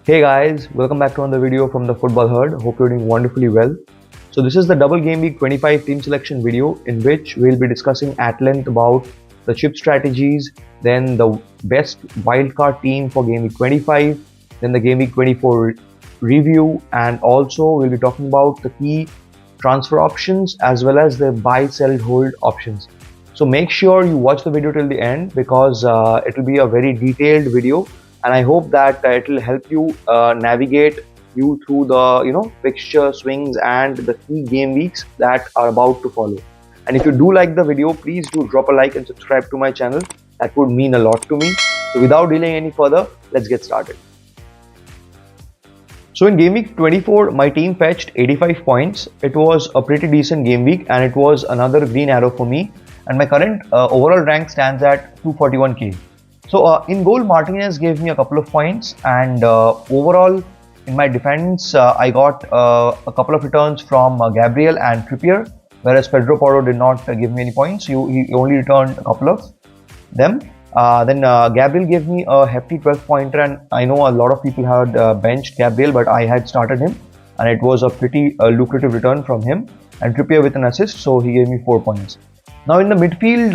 Hey guys, welcome back to another video from the Football Herd. Hope you're doing wonderfully well. So this is the double game week 25 team selection video in which we'll be discussing at length about the chip strategies, then the best wildcard team for game week 25, then the game week 24 review, and also we'll be talking about the key transfer options as well as the buy, sell, hold options. So make sure you watch the video till the end because it will be a very detailed video, and I hope that it will help you navigate you through the fixture swings and the key game weeks that are about to follow. And if you do like the video, please do drop a like and subscribe to my channel. That would mean a lot to me. So without delaying any further, let's get started. So in game week 24, my team fetched 85 points. It was a pretty decent game week and it was another green arrow for me. And my current overall rank stands at 241k. So in goal, Martinez gave me a couple of points, and overall in my defense, I got a couple of returns from Gabriel and Trippier, whereas Pedro Porro did not give me any points. He only returned a couple of them. Then Gabriel gave me a hefty 12 pointer, and I know a lot of people had benched Gabriel, but I had started him and it was a pretty lucrative return from him. And Trippier with an assist, so he gave me 4 points. Now in the midfield,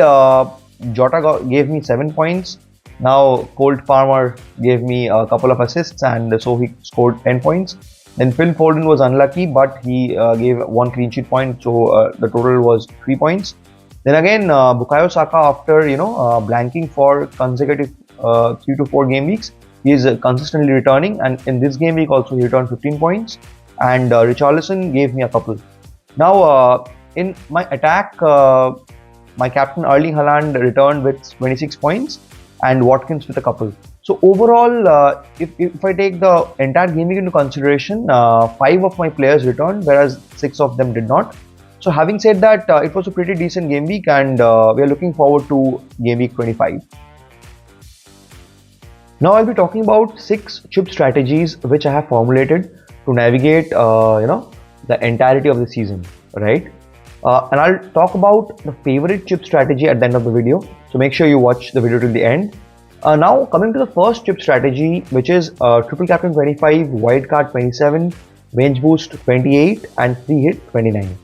Jota gave me 7 points. Now Colt Palmer gave me a couple of assists, and so he scored 10 points. Then Phil Foden was unlucky, but he gave one clean sheet point, so the total was 3 points. Then again, Bukayo Saka, after blanking for consecutive 3 to 4 game weeks, he is consistently returning, and in this game week also he returned 15 points. And Richarlison gave me a couple. Now in my attack, my captain Erling Haaland returned with 26 points and Watkins with a couple. So overall, if I take the entire game week into consideration, 5 of my players returned, whereas 6 of them did not. So having said that, it was a pretty decent game week, and we are looking forward to game week 25. Now I'll be talking about 6 chip strategies which I have formulated to navigate the entirety of the season, right? And I'll talk about the favorite chip strategy at the end of the video, so make sure you watch the video till the end. Now coming to the first chip strategy, which is triple captain 25, wildcard 27, bench boost 28, and free hit 29.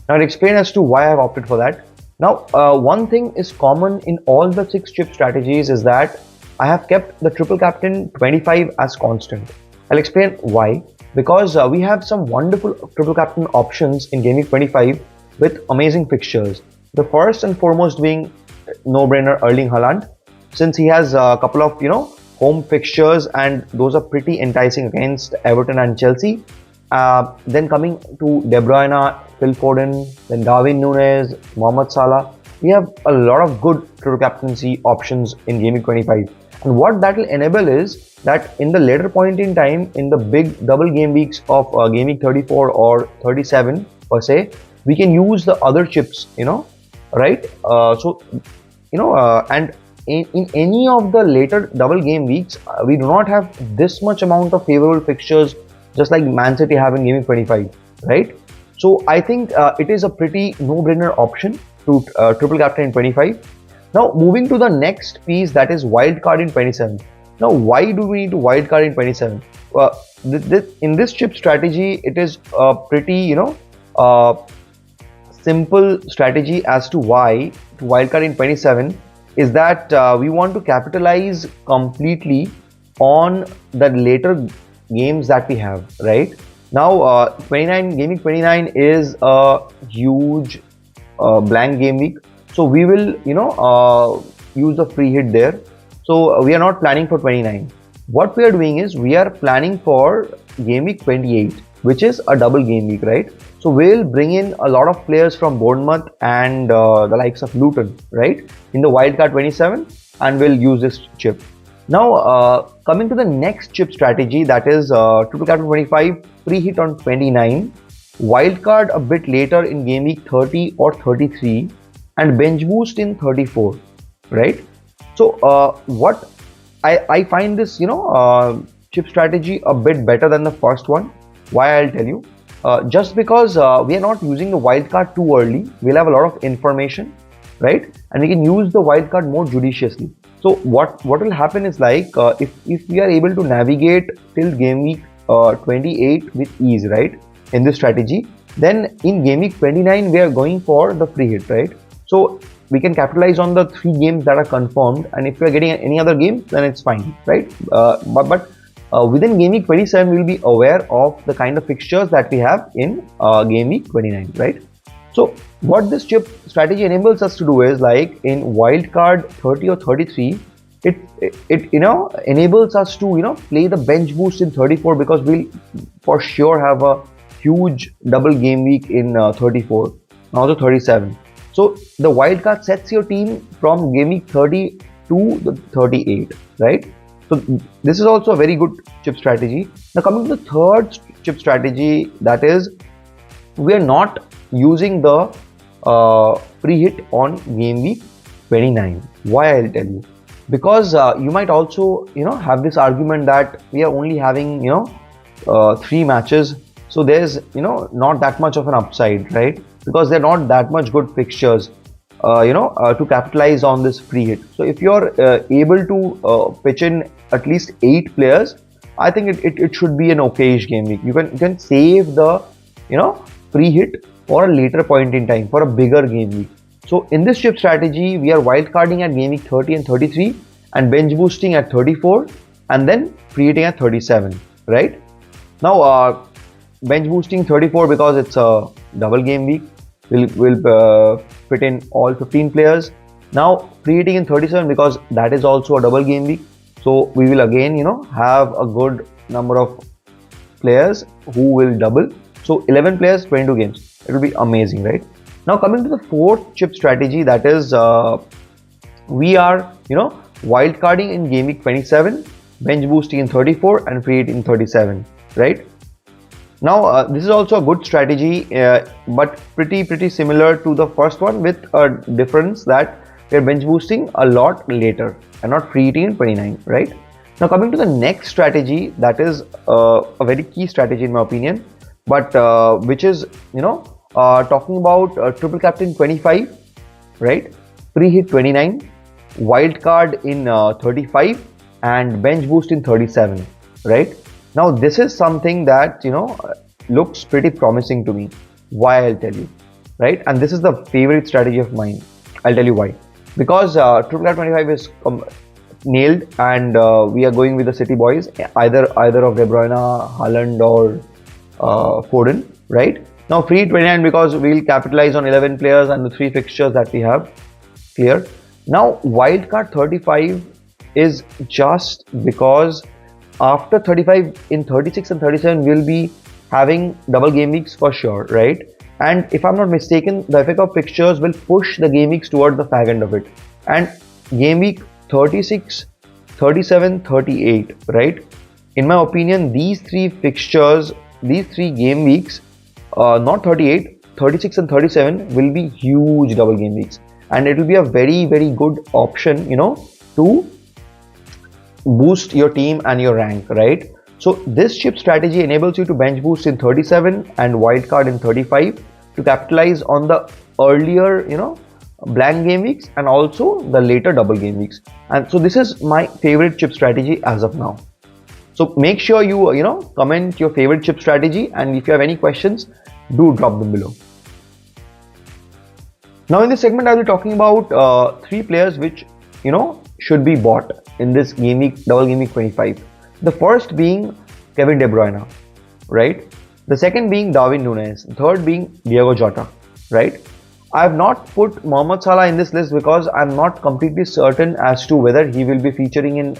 Now I'll explain as to why I've opted for that. Now one thing is common in all the 6 chip strategies is that I have kept the triple captain 25 as constant. I'll explain why. Because we have some wonderful triple captain options in game week 25 with amazing fixtures. The first and foremost being no-brainer Erling Haaland, since he has a couple of home fixtures and those are pretty enticing against Everton and Chelsea. Then coming to De Bruyne, Phil Foden, then Darwin Núñez, Mohamed Salah, we have a lot of good triple captaincy options in game week 25. And what that will enable is that in the later point in time, in the big double game weeks of game week 34 or 37 per se, we can use the other chips, right? And in any of the later double game weeks, we do not have this much amount of favorable fixtures, just like Man City have in game week 25, right? So I think it is a pretty no-brainer option to triple captain in 25. Now moving to the next piece, that is wildcard in 27. Now why do we need to wildcard in 27? In this chip strategy, it is a pretty simple strategy as to why to wildcard in 27 is that we want to capitalize completely on the later games that we have, right? Now 29 game week 29 is a huge blank game week, so we will use the free hit there. So we are not planning for 29. What we are doing is we are planning for game week 28, which is a double game week, right? So we'll bring in a lot of players from Bournemouth and the likes of Luton, right, in the wildcard 27, and we'll use this chip. Now coming to the next chip strategy, that is triple captain 25, free hit on 29, wildcard a bit later in game week 30 or 33, and bench boost in 34, right? So what I find this chip strategy a bit better than the first one. Why, I'll tell you. Just because we are not using the wildcard too early, we'll have a lot of information, right? And we can use the wildcard more judiciously. So what will happen is like if we are able to navigate till game week 28 with ease, right, in this strategy, then in game week 29 we are going for the free hit, right? So we can capitalize on the 3 games that are confirmed, and if we are getting any other game, then it's fine, right? But within game week 27 we will be aware of the kind of fixtures that we have in game week 29, right? So what this chip strategy enables us to do is like in wildcard 30 or 33, it enables us to play the bench boost in 34, because we'll for sure have a huge double game week in 34 and also 37. So the wildcard sets your team from game week 30 to the 38, right? So this is also a very good chip strategy. Now coming to the third chip strategy, that is we are not using the free hit on game week 29. Why? I'll tell you. Because you might also have this argument that we are only having 3 matches, so there's not that much of an upside, right? Because they're not that much good fixtures to capitalize on this free hit. So if you're able to pitch in at least 8 players, I think it should be an okayish game week. You can save the free hit for a later point in time, for a bigger game week. So in this chip strategy, we are wildcarding at game week 30 and 33 and bench boosting at 34 and then free hitting at 37, right? Now bench boosting 34 because it's a double game week. We'll fit in all 15 players. Now free hitting in 37 because that is also a double game week. So we will again have a good number of players who will double. So 11 players, 22 games. It will be amazing, right? Now coming to the fourth chip strategy, that is we are wildcarding in game week 27, bench boosting in 34 and free hit in 37, right? Now this is also a good strategy, but pretty similar to the first one, with a difference that we are bench boosting a lot later and not free hitting in 29, right? Now coming to the next strategy, that is a very key strategy in my opinion, but which is talking about triple captain 25, right? Free hit 29, wild card in 35 and bench boost in 37, right? Now this is something that looks pretty promising to me. Why? I'll tell you, right? And this is the favorite strategy of mine. I'll tell you why. Because triple captain 25 is nailed, and we are going with the City boys, either of De Bruyne, Haaland or Foden, right? Now free 29 because we'll capitalize on 11 players and the 3 fixtures that we have clear. Now wildcard 35 is just because after 35, in 36 and 37 we'll be having double game weeks for sure, right? And if I'm not mistaken, the FA Cup fixtures will push the game weeks towards the fag end of it, and game week 36, 37, 38, right? In my opinion, these 3 fixtures, these 3 game weeks, not 38, 36 and 37 will be huge double game weeks, and it will be a very good option to boost your team and your rank, right? So this chip strategy enables you to bench boost in 37 and wildcard in 35 to capitalize on the earlier blank game weeks and also the later double game weeks. And so this is my favorite chip strategy as of now. So make sure you comment your favorite chip strategy, and if you have any questions, do drop them below. Now in this segment, I'll be talking about 3 players which should be bought in this game week, double game week 25. The first being Kevin De Bruyne, right? The second being Darwin Núñez. The third being Diogo Jota, right? I have not put Mohamed Salah in this list because I'm not completely certain as to whether he will be featuring in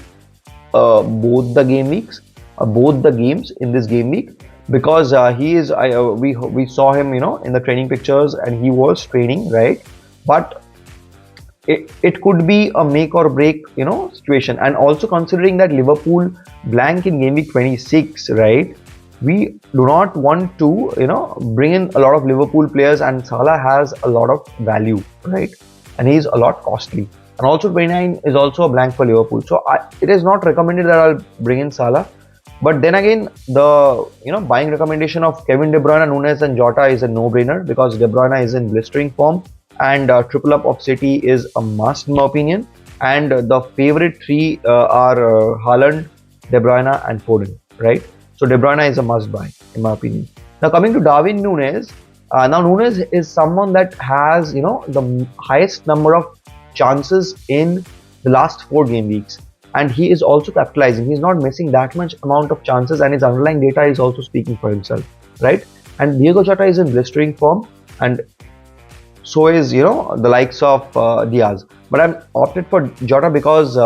both the game weeks, both the games in this game week, because he is. We saw him, in the training pictures, and he was training, right? But it could be a make or break situation, and also considering that Liverpool blank in game week 26, right? We do not want to bring in a lot of Liverpool players, and Salah has a lot of value, right? And he's a lot costly, and also 29 is also a blank for Liverpool, so it is not recommended that I'll bring in Salah. But then again, the buying recommendation of Kevin De Bruyne, Núñez and Jota is a no-brainer, because De Bruyne is in blistering form, and triple up of City is a must in my opinion. and the favorite three are Haaland, De Bruyne, and Foden, right? So De Bruyne is a must-buy, in my opinion. Now coming to Darwin Núñez, now Núñez is someone that has, the highest number of chances in the last 4 game weeks, and he is also capitalizing. He's not missing that much amount of chances, and his underlying data is also speaking for himself, right? And Diego Jota is in blistering form, and so is the likes of Diaz. But I'm opted for Jota because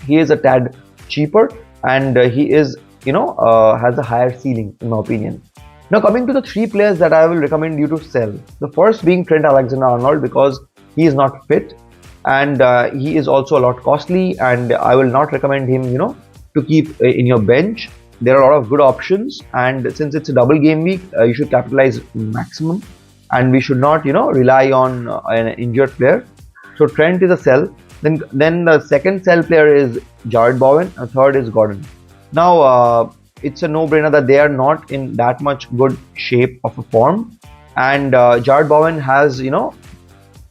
he is a tad cheaper, and he is has a higher ceiling, in my opinion. Now coming to the 3 players that I will recommend you to sell. The first being Trent Alexander-Arnold, because he is not fit, and he is also a lot costly, and I will not recommend him to keep in your bench. There are a lot of good options, and since it's a double game week, you should capitalize maximum, and we should not rely on an injured player. So Trent is a sell. Then the second sell player is Jared Bowen, and third is Gordon. Now it's a no-brainer that they are not in that much good shape of a form, and Jared Bowen has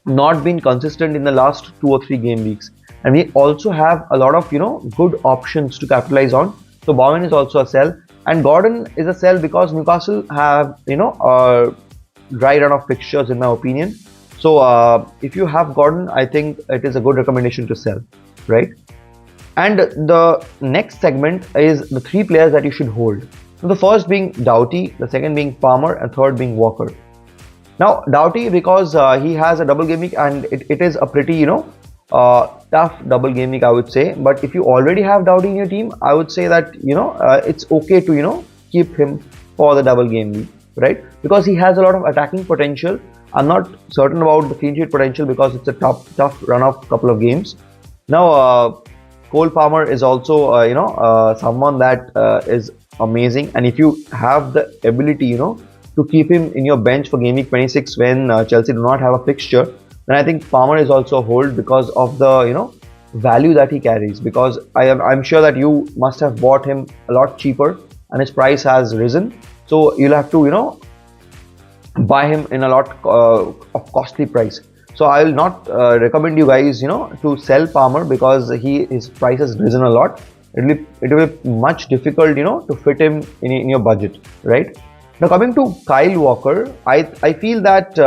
not been consistent in the last 2 or 3 game weeks, and we also have a lot of good options to capitalize on. So Bowen is also a sell, and Gordon is a sell because Newcastle have a dry run of fixtures, in my opinion. So if you have Gordon, I think it is a good recommendation to sell, right? And the next segment is the 3 players that you should hold. So the first being Doughty, the second being Palmer, and third being Walker. Now Doughty, because he has a double game week, and it is a pretty tough double game week, I would say. But if you already have Doughty in your team, I would say that it's okay to keep him for the double game week, right? Because he has a lot of attacking potential. I'm not certain about the clean sheet potential because it's a tough run of couple of games. Now Cole Palmer is also someone that is amazing, and if you have the ability to keep him in your bench for game week 26 when Chelsea do not have a fixture, then I think Palmer is also a hold because of the value that he carries. Because I'm sure that you must have bought him a lot cheaper, and his price has risen, so you'll have to buy him in a lot of costly price. So I will not recommend you guys to sell Palmer because his price has risen a lot. It will be much difficult to fit him in your budget, right? Now coming to Kyle Walker, I feel that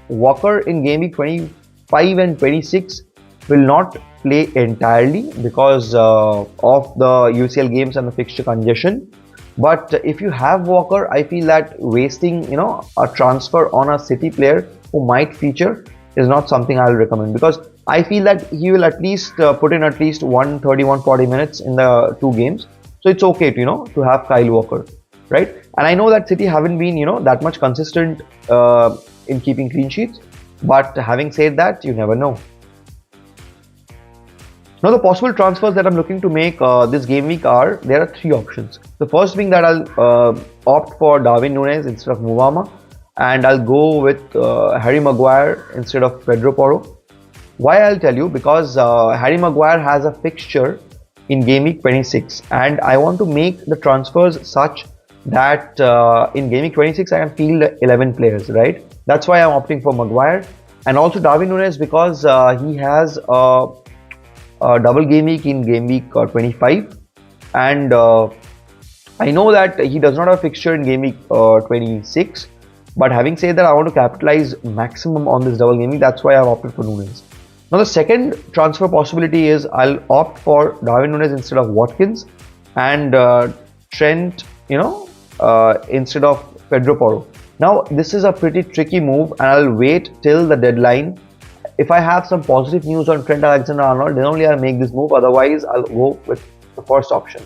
Walker in game week 25 and 26 will not play entirely because of the UCL games and the fixture congestion. But if you have Walker, I feel that wasting a transfer on a City player who might feature is not something I will recommend, because I feel that he will at least put in at least 130-140 minutes in the 2 games. So it's okay to have Kyle Walker, right? And I know that City haven't been that much consistent in keeping clean sheets, but having said that, you never know. Now the possible transfers that I'm looking to make this game week there are 3 options. The first being that I'll opt for Darwin Núñez instead of Muvama, and I'll go with Harry Maguire instead of Pedro Porro. Why? I'll tell you, because Harry Maguire has a fixture in game week 26, and I want to make the transfers such that in game week 26 I can field 11 players, right? That's why I'm opting for Maguire. And also Darwin Núñez because he has a double game week in game week 25, and I know that he does not have a fixture in game week 26. But having said that, I want to capitalize maximum on this double game week. That's why I've opted for Núñez. Now the second transfer possibility is I'll opt for Darwin Núñez instead of Watkins, and Trent instead of Pedro Porro. Now this is a pretty tricky move, and I'll wait till the deadline. If I have some positive news on Trent Alexander-Arnold, then only I'll make this move. Otherwise, I'll go with the first option.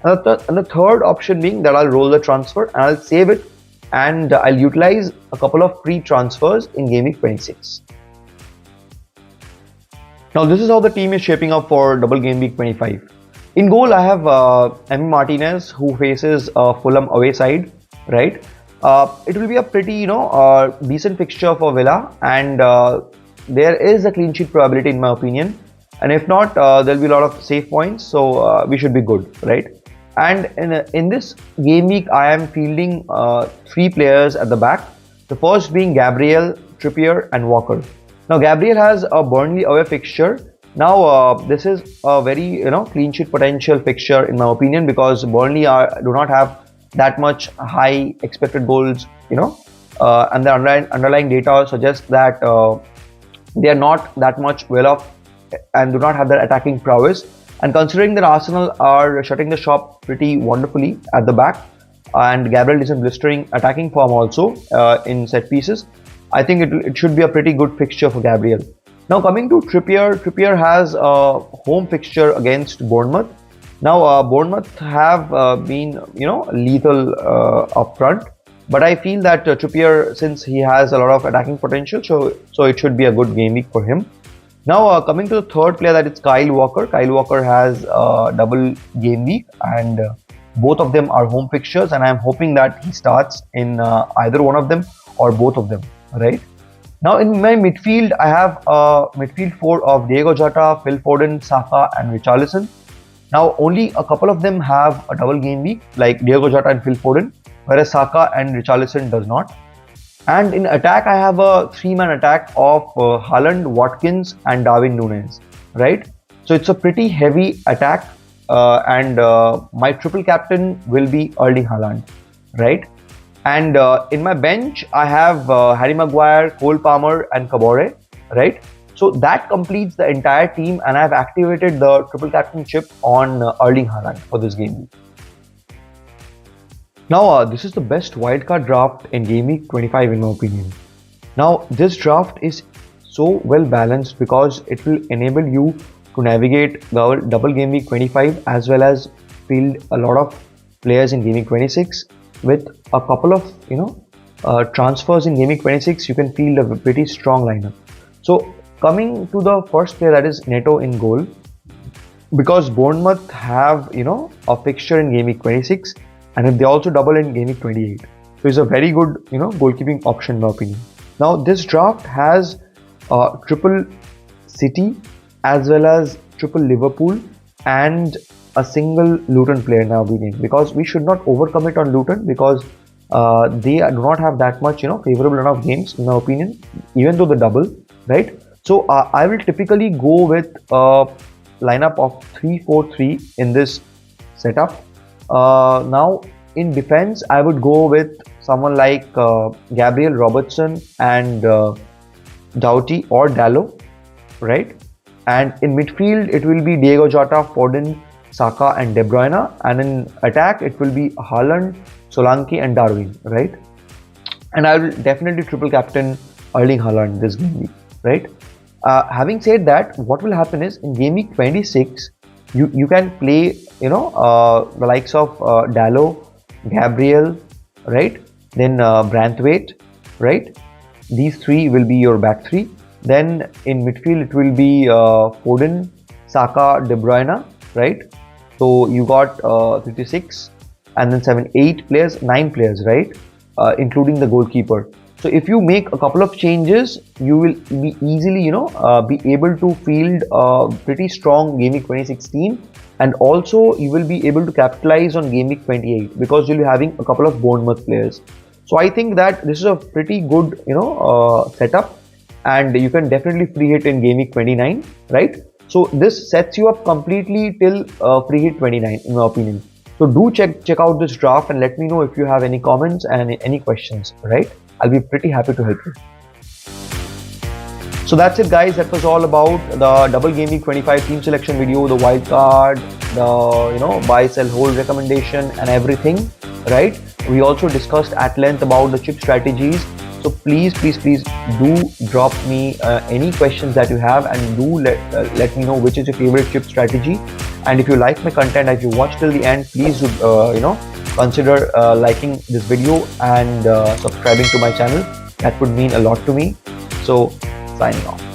And the third option being that I'll roll the transfer and I'll save it, and I'll utilize a couple of free transfers in game week 26. Now this is how the team is shaping up for double game week 25. In goal, I have Emi Martinez, who faces Fulham away side, right? It will be a pretty decent fixture for Villa, and there is a clean sheet probability in my opinion, and if not, there'll be a lot of safe points, so we should be good, right? And in this game week, I am fielding 3 players at the back. The first being Gabriel, Trippier, and Walker. Now Gabriel has a Burnley away fixture, Now this is a very clean sheet potential fixture in my opinion, because Burnley do not have that much high expected goals, and the underlying data suggests that they are not that much well off and do not have that attacking prowess. And considering that Arsenal are shutting the shop pretty wonderfully at the back, and Gabriel is in blistering attacking form also in set pieces, I think it should be a pretty good fixture for Gabriel. Now coming to Trippier, Trippier has a home fixture against Bournemouth. Now Bournemouth have been lethal up front, but I feel that Trippier, since he has a lot of attacking potential, so it should be a good game week for him. Now coming to the third player, that is Kyle Walker. Kyle Walker has a double game week, and both of them are home fixtures, and I am hoping that he starts in either one of them or both of them, right? Now in my midfield, I have a midfield four of Diego Jota, Phil Foden, Saka and Richarlison. Now only a couple of them have a double game week, like Diego Jota and Phil Foden, whereas Saka and Richarlison does not. And in attack, I have a three-man attack of Haaland, Watkins and Darwin Núñez, right? So it's a pretty heavy attack, and my triple captain will be Erling Haaland, right? And in my bench, I have Harry Maguire, Cole Palmer and Kabore, right? So that completes the entire team, and I have activated the triple captainship on Erling Haaland for this game. Now this is the best wildcard draft in Game Week 25 in my opinion. Now this draft is so well balanced because it will enable you to navigate double Game Week 25 as well as field a lot of players in Game Week 26. With a couple of transfers in Game Week 26, you can field a pretty strong lineup. So coming to the first player, that is Neto in goal, because Bournemouth have a fixture in Game Week 26. And if they also double in Game Week 28, so it's a very good goalkeeping option in my opinion. Now this draft has triple City as well as triple Liverpool and a single Luton player in our opinion, because we should not overcommit on Luton, because they do not have that much favorable enough games in my opinion, even though the double, right? So I will typically go with a lineup of 3-4-3 in this setup. Now in defense, I would go with someone like Gabriel, Robertson and Doughty or Dalot, right? And in midfield, it will be Diego Jota, Foden, Saka and De Bruyne, and in attack, it will be Haaland, Solanke and Darwin, right? And I will definitely triple captain Erling Haaland this game week, right? Having said that, what will happen is in Game Week 26, you can play the likes of Dalot, Gabriel, right? Then Branthwaite, right? These three will be your back three. Then in midfield it will be Foden, Saka, De Bruyne, right? So you got 56 and then 7, 8 players, 9 players, right? Including the goalkeeper. So if you make a couple of changes, you will be easily, be able to field a pretty strong Game Week 26 team, and also you will be able to capitalize on Game Week 28 because you'll be having a couple of Bournemouth players. So I think that this is a pretty good, setup, and you can definitely free hit in Game Week 29, right? So this sets you up completely till free hit 29, in my opinion. So do check out this draft and let me know if you have any comments and any questions, right? I'll be pretty happy to help you. So that's it guys, that was all about the double Game Week 25 team selection video, the wild card, the buy, sell, hold recommendation and everything, right? We also discussed at length about the chip strategies. So please do drop me any questions that you have, and do let me know which is your favorite chip strategy. And if you like my content, if you watch till the end, please do consider liking this video and subscribing to my channel. That would mean a lot to me. So signing off.